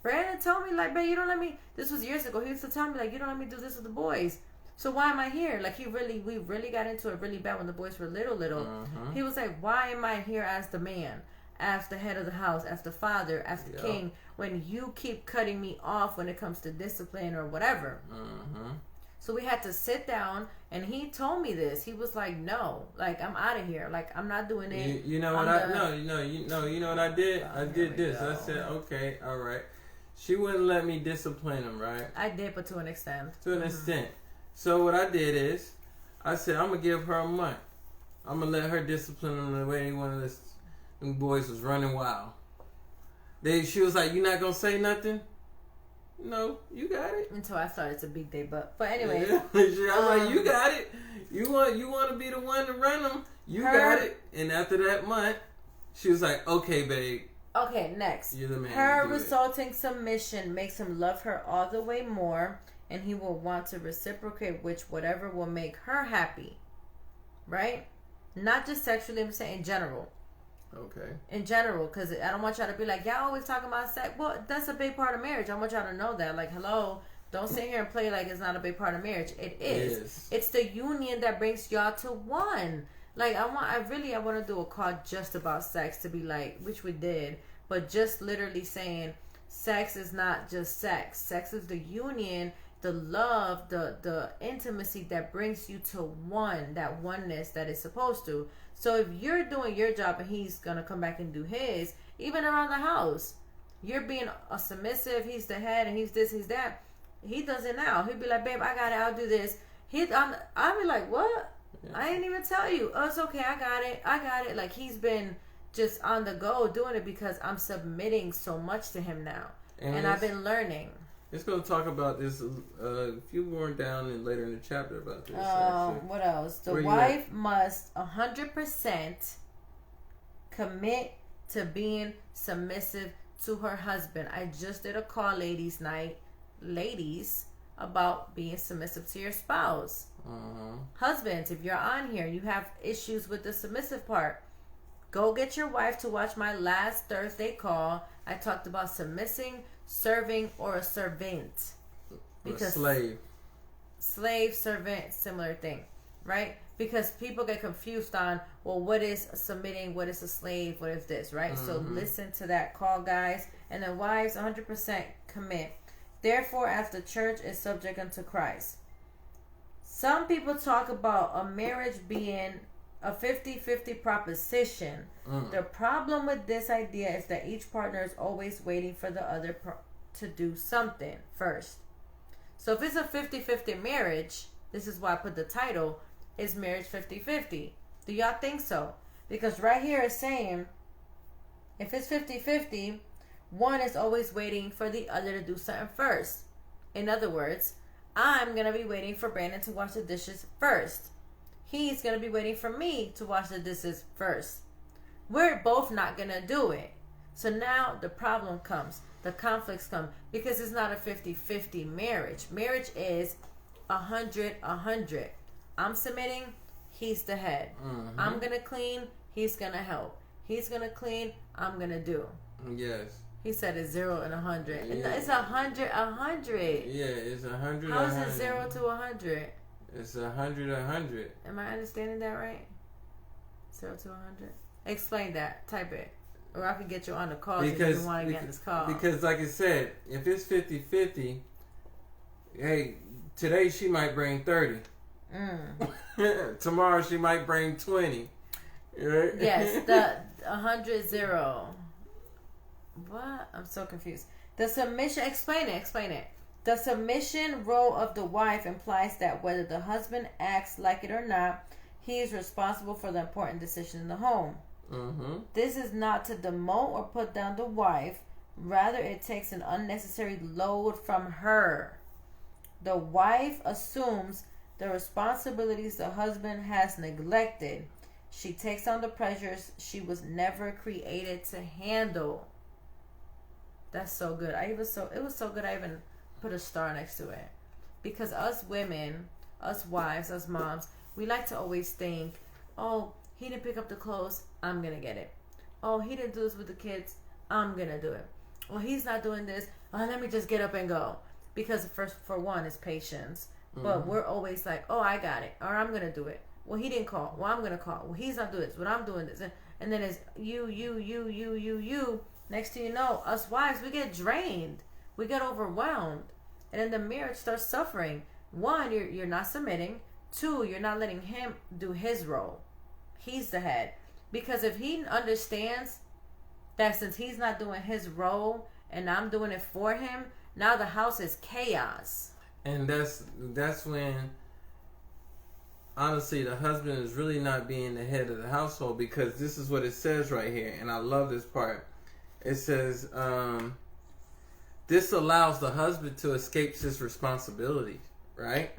Brandon told me, like, babe, you don't let me, this was years ago, he used to tell me, like, you don't let me do this with the boys. So why am I here? Like, we really got into it really bad when the boys were little. Uh-huh. He was like, why am I here as the man, as the head of the house, as the father, as the king, when you keep cutting me off when it comes to discipline or whatever? Uh-huh. So we had to sit down, and he told me this. He was like, no, like, I'm out of here. Like, I'm not doing it. You know what you know what I did? I did this. I said, okay, all right. She wouldn't let me discipline him, right? I did, but to an extent. To an extent. So what I did is, I said, I'm going to give her a month. I'm going to let her discipline them the way one of them boys was running wild. She was like, you not going to say nothing? No, you got it. Until I started to beat their butt. But anyway. Yeah. I was like, you got it. You want to be the one to run them. You got it. And after that month, she was like, okay, babe. Okay, next. You're the man. Her resulting submission makes him love her all the way more, and he will want to reciprocate whatever will make her happy. Right? Not just sexually, I'm saying in general. Okay. In general, because I don't want y'all to be like, y'all always talking about sex. Well, that's a big part of marriage. I want y'all to know that. Like, hello, don't sit here and play like it's not a big part of marriage. It is. It's the union that brings y'all to one. Like, I want to do a call just about sex to be like, which we did, but just literally saying sex is not just sex. Sex is the union, the love, the intimacy that brings you to one, that oneness that is supposed to. So if you're doing your job and he's going to come back and do his, even around the house, you're being a submissive, he's the head and he's this, he's that. He does it now. He'll be like, babe, I got it, I'll do this. I'll be like, what? Yeah. I didn't even tell you. Oh, it's okay, I got it. Like, he's been just on the go doing it because I'm submitting so much to him now. And I've been learning. It's going to talk about this a few more down and later in the chapter about this. What else? The wife must 100% commit to being submissive to her husband. I just did a call ladies night, about being submissive to your spouse. Husbands, if you're on here, you have issues with the submissive part, go get your wife to watch my last Thursday call. I talked about submissing, serving, or a servant. Because slave, servant, similar thing, right? Because people get confused on, well, what is submitting, what is a slave, what is this, right? So listen to that call, guys. And then wives, 100% commit. Therefore, as the church is subject unto Christ. Some people talk about a marriage being a 50-50 proposition. The problem with this idea is that each partner is always waiting for the other to do something first. So if it's a 50-50 marriage, this is why I put the title, is marriage 50-50? Do y'all think so? Because right here it's saying, if it's 50-50, one is always waiting for the other to do something first. In other words, I'm going to be waiting for Brandon to wash the dishes first. He's going to be waiting for me to wash the dishes first. We're both not going to do it. So now the problem comes. The conflicts come. Because it's not a 50-50 marriage. Marriage is 100-100. I'm submitting. He's the head. I'm going to clean. He's going to help. He's going to clean. I'm going to do. Yes. He said it's 0 and 100. Yeah. It's 100-100. Yeah, it's 100. How is it 0 to 100? It's 100-100. Am I understanding that right? 0 to 100. Explain that. Type it, or I can get you on the call if you want to get in this call. Because, like I said, if it's 50-50, hey, today she might bring 30. Tomorrow she might bring 20. Right? Yes, the 100-0. What? I'm so confused. The submission. Explain it. The submission role of the wife implies that whether the husband acts like it or not, he is responsible for the important decision in the home. This is not to demote or put down the wife. Rather, it takes an unnecessary load from her. The wife assumes the responsibilities the husband has neglected. She takes on the pressures she was never created to handle. That's so good. It was so good I even put a star next to it. Because us women, us wives, us moms, we like to always think, oh, he didn't pick up the clothes, I'm going to get it. Oh, he didn't do this with the kids, I'm going to do it. Well, he's not doing this, let me just get up and go. Because for one, it's patience. But we're always like, oh, I got it. Or I'm going to do it. Well, he didn't call. Well, I'm going to call. Well, he's not doing this. Well, I'm doing this. And then it's you. Next thing you know, us wives, we get drained. We get overwhelmed. And then the marriage starts suffering. One, you're not submitting. Two, you're not letting him do his role. He's the head. Because if he understands that since he's not doing his role and I'm doing it for him, now the house is chaos. And that's when honestly, the husband is really not being the head of the household, because this is what it says right here, and I love this part. It says, this allows the husband to escape his responsibilities, right?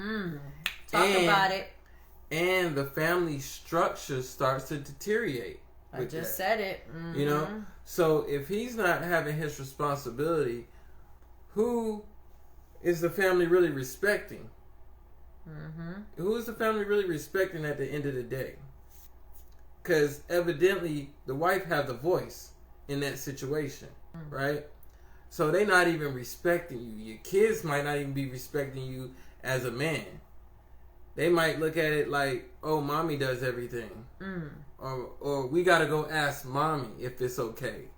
Talk about it. And the family structure starts to deteriorate. I just said it. You know? So if he's not having his responsibility, who is the family really respecting? Who is the family really respecting at the end of the day? Because evidently the wife have the voice in that situation, right? So they not even respecting you. Your kids might not even be respecting you as a man. They might look at it like, oh, mommy does everything. Or we got to go ask mommy if it's okay.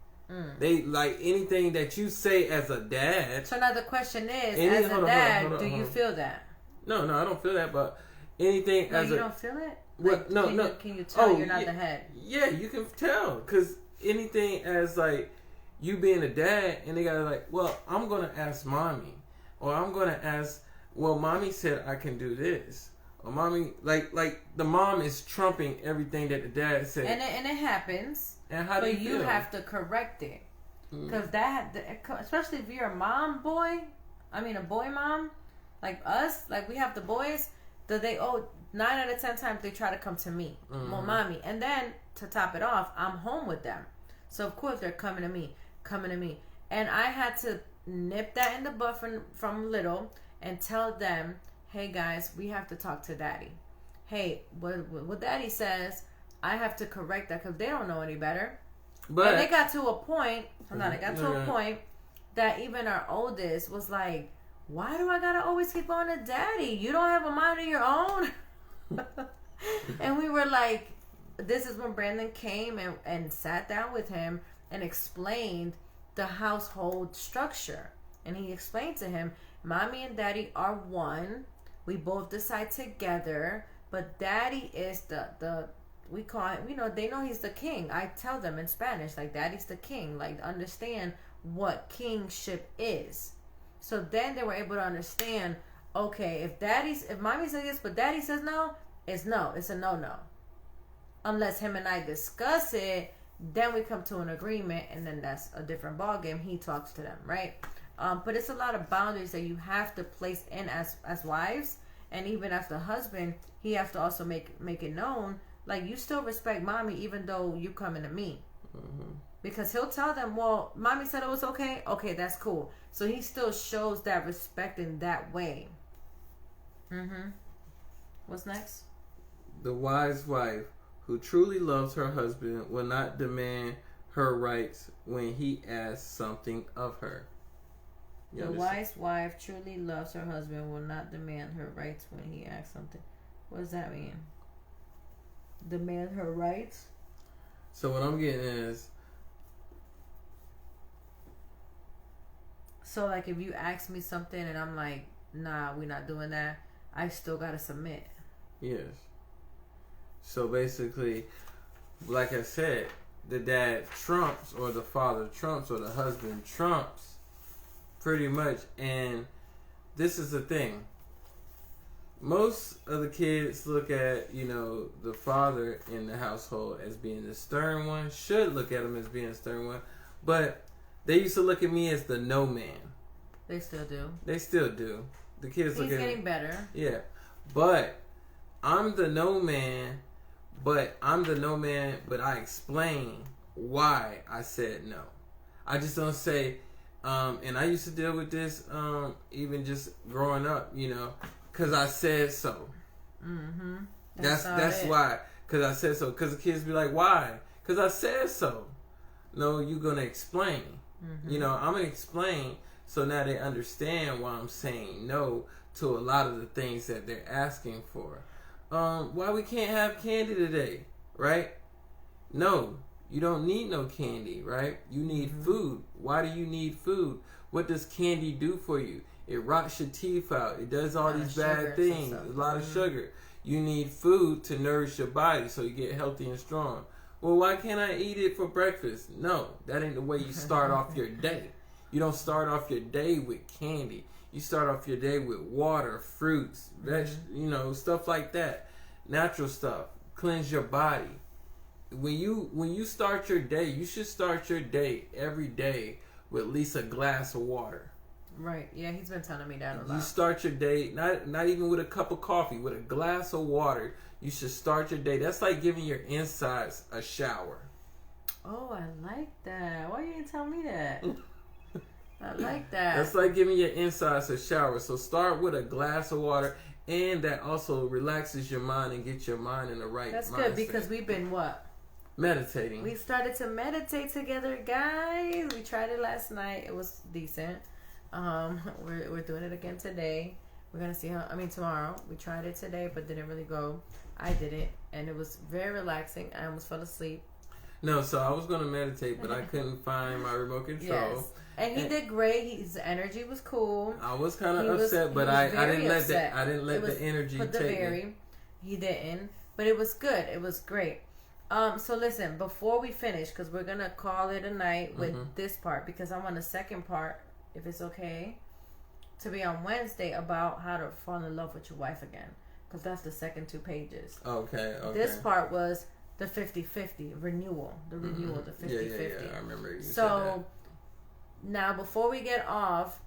They like anything that you say as a dad. So now the question is, as a dad, do you feel that? No, I don't feel that. But anything as you don't feel it? Like, no. Can you tell you're not the head? Yeah, you can tell. Because anything as like you being a dad, and they gotta like, well, I'm gonna ask mommy, or I'm gonna ask. Well, mommy said I can do this. Or mommy, like the mom is trumping everything that the dad said, and it happens. And how do you feel? You have to correct it, because especially if you're a a boy mom, like us, like we have the boys. 9 out of 10 times they try to come to me, well, mommy, and then to top it off, I'm home with them, so of course they're coming to me, and I had to nip that in the bud from little and tell them, hey guys, we have to talk to daddy. Hey, what daddy says, I have to correct that, because they don't know any better. But and they got to a point. A point that even our oldest was like, "Why do I gotta always keep going to daddy? You don't have a mind of your own." And we were like, "This is when Brandon came and sat down with him and explained the household structure." And he explained to him, "Mommy and daddy are one. We both decide together, but daddy is the we call it, they know he's the king." I tell them in Spanish, like, daddy's the king, like, understand what kingship is. So then they were able to understand, okay, if mommy says yes but daddy says no, it's a no. Unless him and I discuss it, then we come to an agreement, and then that's a different ballgame. He talks to them, right? But it's a lot of boundaries that you have to place in as wives, and even as the husband, he has to also make it known, like, you still respect mommy even though you coming to me, because he'll tell them, well, mommy said it was okay, that's cool. So he still shows that respect in that way. What's next? The wise wife who truly loves her husband will not demand her rights when he asks something of her. The wise wife truly loves her husband will not demand her rights when he asks something. What does that mean? Demand her rights? So what I'm getting is, so like if you ask me something and I'm like, nah, we're not doing that, I still gotta submit. Yes. So basically, like I said, the dad trumps, or the father trumps, or the husband trumps, pretty much. And this is the thing. Most of the kids look at, the father in the household as being the stern one, should look at him as being the stern one, but they used to look at me as the no man. They still do. The kids look at me. He's getting better. Yeah. But I'm the no man, but I explain why I said no. I just don't say, and I used to deal with this, even just growing up, because I said so. That's why. Because I said so. Because the kids be like, why? Because I said so. No, you're going to explain. I'm going to explain, so now they understand why I'm saying no to a lot of the things that they're asking for. Why we can't have candy today, right? No, you don't need no candy, right? You need food. Why do you need food? What does candy do for you? It rots your teeth out. It does all these bad things. A lot of sugar. You need food to nourish your body so you get healthy and strong. Well, why can't I eat it for breakfast? No, that ain't the way you start off your day. You don't start off your day with candy. You start off your day with water, fruits, stuff like that. natural stuff. Cleanse your body. When you start your day, you should start your day every day with at least a glass of water. Right. Yeah, he's been telling me that a lot. You start your day not even with a cup of coffee, with a glass of water. You should start your day. That's like giving your insides a shower. Oh, I like that. Why you didn't tell me that? I like that. That's like giving your insides a shower. So start with a glass of water, and that also relaxes your mind and gets your mind in the right mindset. That's good because we've been what? Meditating. We started to meditate together, guys. We tried it last night. It was decent. We're doing it again today. We're gonna see how. Tomorrow. We tried it today, but didn't really go. I did it, and it was very relaxing. I almost fell asleep. No, so I was gonna meditate, but I couldn't find my remote control. Yes. And he did great. His energy was cool. I was kind of upset, but I didn't let that. I didn't let the energy take me. He didn't, but it was good. It was great. So listen, before we finish, because we're gonna call it a night with this part, because I want the second part, if it's okay, to be on Wednesday about how to fall in love with your wife again, because that's the second 2 pages. Okay. This part was the 50-50 renewal, the 50-50. Yeah, I remember you said that. So now, before we get off,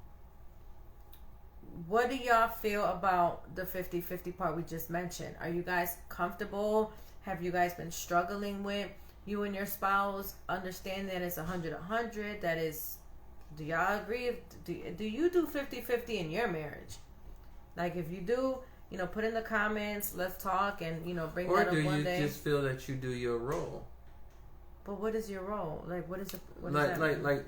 what do y'all feel about the 50-50 part we just mentioned? Are you guys comfortable? Have you guys been struggling with you and your spouse? Understand that it's 100-100. That is, do y'all agree? Do you do 50-50 in your marriage? Like, if you do, put in the comments. Let's talk and, bring that up one day. Or do you just feel that you do your role? But what is your role? Like, what is it?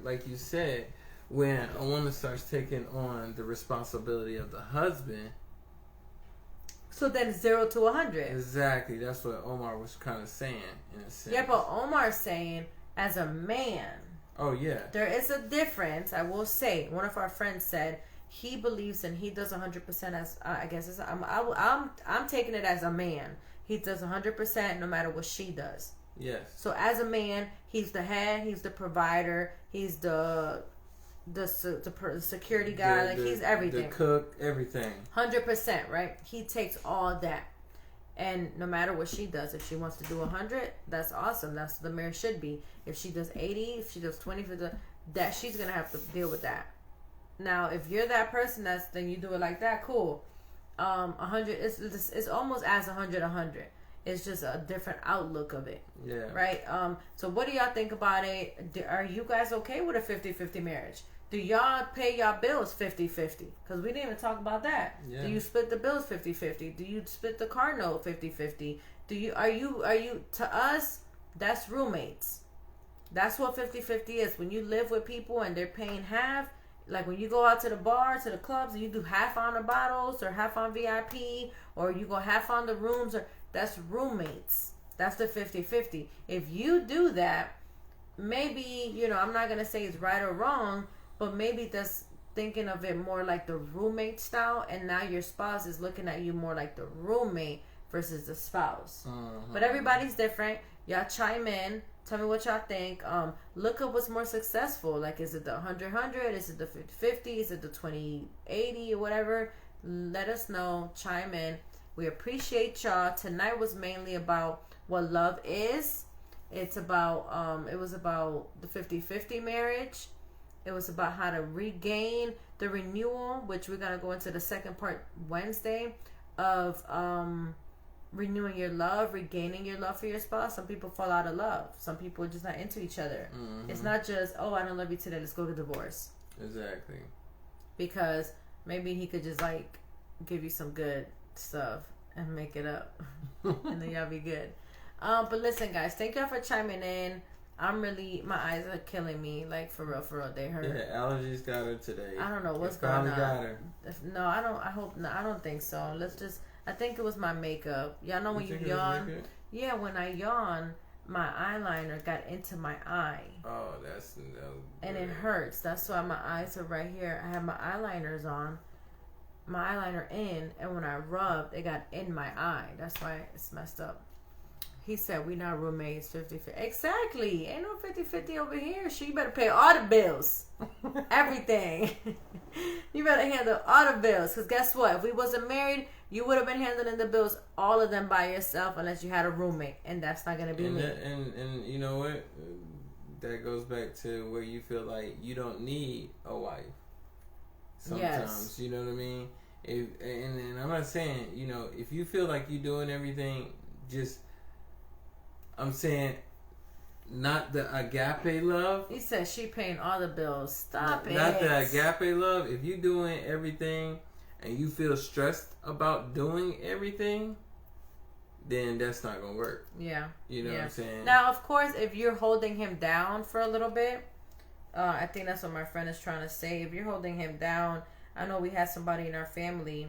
Like you said, when a woman starts taking on the responsibility of the husband. So then 0 to 100. Exactly. That's what Omar was kind of saying, in a sense. Yeah, but Omar's saying, as a man. Oh, yeah. There is a difference, I will say. One of our friends said he believes and he does 100% as, I guess, I'm taking it as a man. He does 100% no matter what she does. Yes. So as a man, he's the head, he's the provider, he's the security guy, he's everything. The cook, everything. 100%, right? He takes all that. And no matter what she does, if she wants to do 100, that's awesome. That's what the marriage should be. If she does 80, if she does 20, that she's going to have to deal with that. Now, if you're that person, then you do it like that, cool. 100, it's almost as 100-100. It's just a different outlook of it. Yeah. Right? So what do y'all think about it? Are you guys okay with a 50-50 marriage? Do y'all pay y'all bills 50-50? Because we didn't even talk about that. Yeah. Do you split the bills 50-50? Do you split the car note 50-50? Are you to us, that's roommates. That's what 50-50 is. When you live with people and they're paying half, like when you go out to the bar, to the clubs, and you do half on the bottles or half on VIP, or you go half on the rooms, that's roommates. That's the 50-50. If you do that, maybe, I'm not going to say it's right or wrong, but maybe that's thinking of it more like the roommate style, and now your spouse is looking at you more like the roommate versus the spouse. But everybody's different. Y'all chime in. Tell me what y'all think. Look up what's more successful. Like, is it the 100-100? Is it the 50-50? Is it the 20-80 or whatever? Let us know. Chime in. We appreciate y'all. Tonight was mainly about what love is. It's about, it was about the 50-50 marriage. It was about how to regain the renewal, which we're going to go into the second part Wednesday of renewing your love, regaining your love for your spouse. Some people fall out of love. Some people are just not into each other. Mm-hmm. It's not just, I don't love you today, let's go to divorce. Exactly. Because maybe he could just give you some good stuff and make it up. And then y'all be good. But listen, guys, thank y'all for chiming in. My eyes are killing me, for real, they hurt. Yeah, allergies got her today. I don't know what's going on. Got her. No, I don't think so. I think it was my makeup. Y'all know when you yawn? Yeah, when I yawn, my eyeliner got into my eye. Oh, and it hurts. That's why my eyes are right here. I have my eyeliners on, my eyeliner in, and when I rubbed, it got in my eye. That's why it's messed up. He said, we not roommates, 50-50. Exactly. Ain't no 50-50 over here. She better pay all the bills. Everything. You better handle all the bills. Because guess what? If we wasn't married, you would have been handling the bills, all of them by yourself, unless you had a roommate. And that's not going to be me. And you know what? That goes back to where you feel like you don't need a wife. Sometimes. Yes. You know what I mean? And I'm not saying, you know, if you feel like you're doing everything, just... I'm saying, not the agape love. He said she paying all the bills. Stop it. Not the agape love. If you doing everything and you feel stressed about doing everything, then that's not going to work. Yeah. You know what I'm saying? Now, of course, if you're holding him down for a little bit, I think that's what my friend is trying to say. If you're holding him down, I know we had somebody in our family,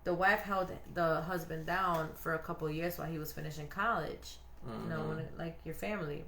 the wife held the husband down for a couple of years while he was finishing college. You know, like your family.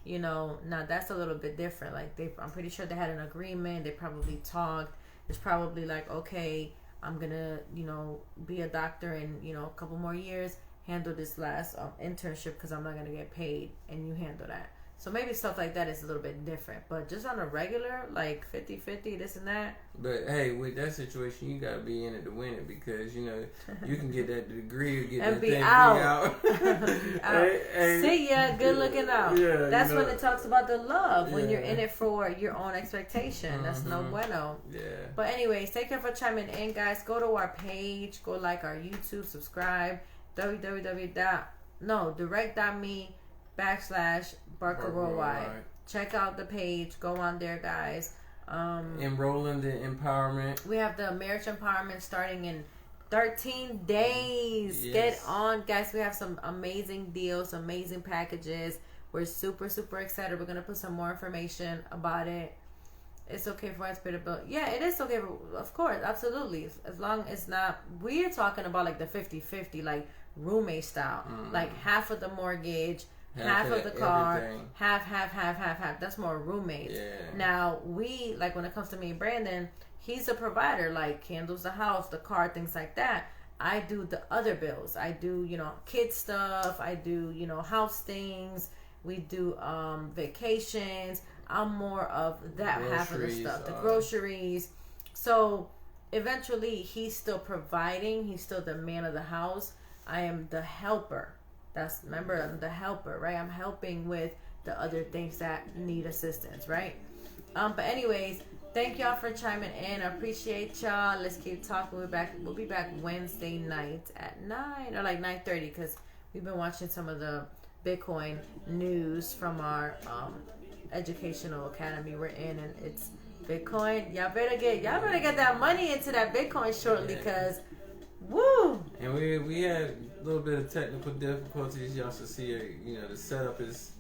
You know, now that's a little bit different. Like I'm pretty sure they had an agreement. They probably talked. It's probably like, okay, I'm gonna, you know, be a doctor in, you know, a couple more years. Handle this last internship because I'm not gonna get paid, and you handle that. So maybe stuff like that is a little bit different. But just on a regular, like 50-50, this and that. But, hey, with that situation, you got to be in it to win it because, you know, you can get that degree or get and that be thing out. Be out. Hey, see ya, good looking out. Yeah, that's you know, when it talks about the love, when you're in it for your own expectation. That's no bueno. Yeah. But anyways, thank you for chiming in, guys. Go to our page. Go like our YouTube. Subscribe. direct.me/Barker Worldwide. Check out the page. Go on there, guys. Enrolling the empowerment. We have the marriage empowerment starting in 13 days. Yes. Get on, guys. We have some amazing deals, amazing packages. We're super, super excited. We're going to put some more information about it. It's okay for us to pay the bill. Yeah, it is okay. Of course, absolutely. As long as not, we're talking about like the 50-50, like roommate style. Like half of the mortgage, half of the car, everything. half. That's more roommates. Yeah. Now, we, like when it comes to me and Brandon, he's a provider, like handles the house, the car, things like that. I do the other bills. I do, you know, kid stuff. I do, you know, house things. We do vacations. I'm more of that half of the stuff, the groceries. So eventually he's still providing. He's still the man of the house. I am the helper. Remember, I'm the helper, right? I'm helping with the other things that need assistance, right? But anyways, thank y'all for chiming in. I appreciate y'all. Let's keep talking. We'll be back Wednesday night at 9 or like 9:30 because we've been watching some of the Bitcoin news from our educational academy we're in, and it's Bitcoin. Y'all better get that money into that Bitcoin shortly, because woo. And we had a little bit of technical difficulties. Y'all should see it. You know, the setup is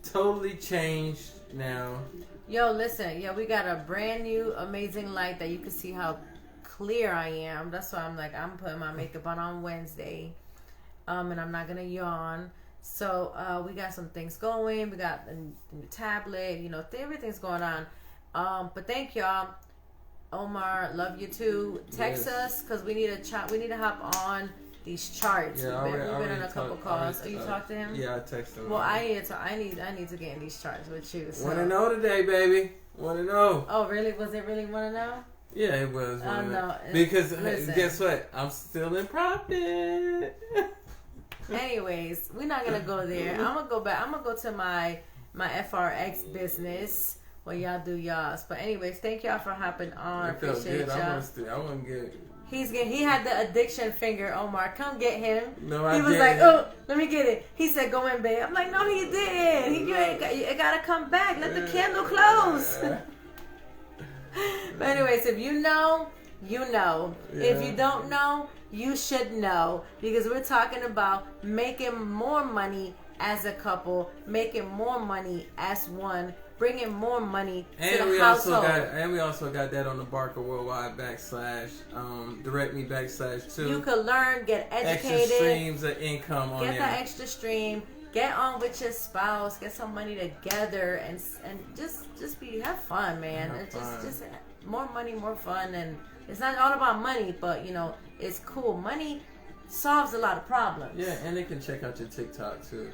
totally changed now. Yo, listen, we got a brand new amazing light that you can see how clear I am. That's why I'm like, I'm putting my makeup on Wednesday, and I'm not gonna yawn. So we got some things going. We got a new tablet. You know, everything's going on. But thank y'all. Omar, love you too. Text us because we need to hop on these charts. Yeah, we've been on a couple calls. Are you talk to him? Yeah, I texted him. Well, I need to get in these charts with you. So. Want to know today, baby? Want to know? Oh, really? Was it really want to know? Yeah, it was. No, because guess what? I'm still in profit. Anyways, we're not gonna go there. I'm gonna go back. I'm gonna go to my FRX business while y'all do y'all's. But anyways, thank y'all for hopping on. It felt appreciate good. y'all. I want to get. He had the addiction finger. Omar, come get him. No, he was like, oh, let me get it. He said, go in, babe. I'm like, no, he didn't. You gotta come back. Let the candle close. But anyways, if you know, you know. Yeah. If you don't know, you should know, because we're talking about making more money as a couple, making more money as one, bringing more money to the household. And we also got that on the Barker Worldwide / direct me /2. You could learn, get educated, extra streams of income on there. Get that extra stream. Get on with your spouse. Get some money together, and just have fun, man. Just more money, more fun, and it's not all about money, but you know, it's cool. Money solves a lot of problems. Yeah, and they can check out your TikTok too.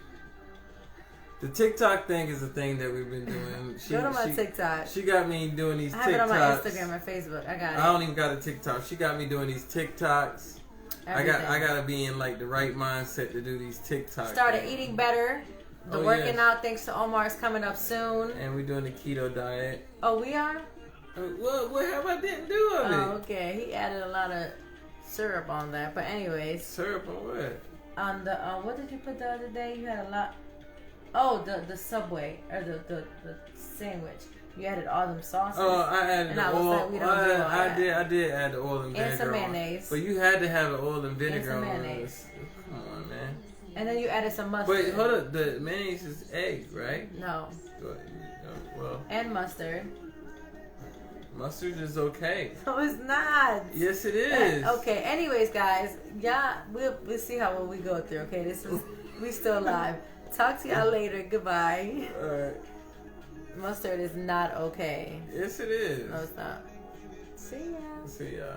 The TikTok thing is a thing that we've been doing. Go to my TikTok. She got me doing these TikToks. I have it on my Instagram and Facebook. I got it. I don't even got a TikTok. She got me doing these TikToks. Everything. I gotta be in like the right mindset to do these TikToks. Started eating better. The working out, thanks to Omar, is coming up soon. And we're doing the keto diet. Oh, we are? What have I didn't do of it? Oh, okay. He added a lot of syrup on that. But anyways. Syrup on what? On the, what did you put the other day? You had a lot. Oh, the Subway, or the sandwich. You added all them sauces. Oh, I added the oil. Like, we don't do all that. I did add the oil and vinegar. And some mayonnaise. But you had to have the oil and vinegar and some mayonnaise. Come on, man. And then you added some mustard. Wait, hold up. The mayonnaise is egg, right? No. Well. And mustard. Mustard is okay. No, it's not. Yes, it is. Okay. Anyways, guys, we'll see how we go through. Okay, we still live. Talk to y'all later. Goodbye. All right. Mustard is not okay. Yes, it is. No, it's not. See ya. See ya.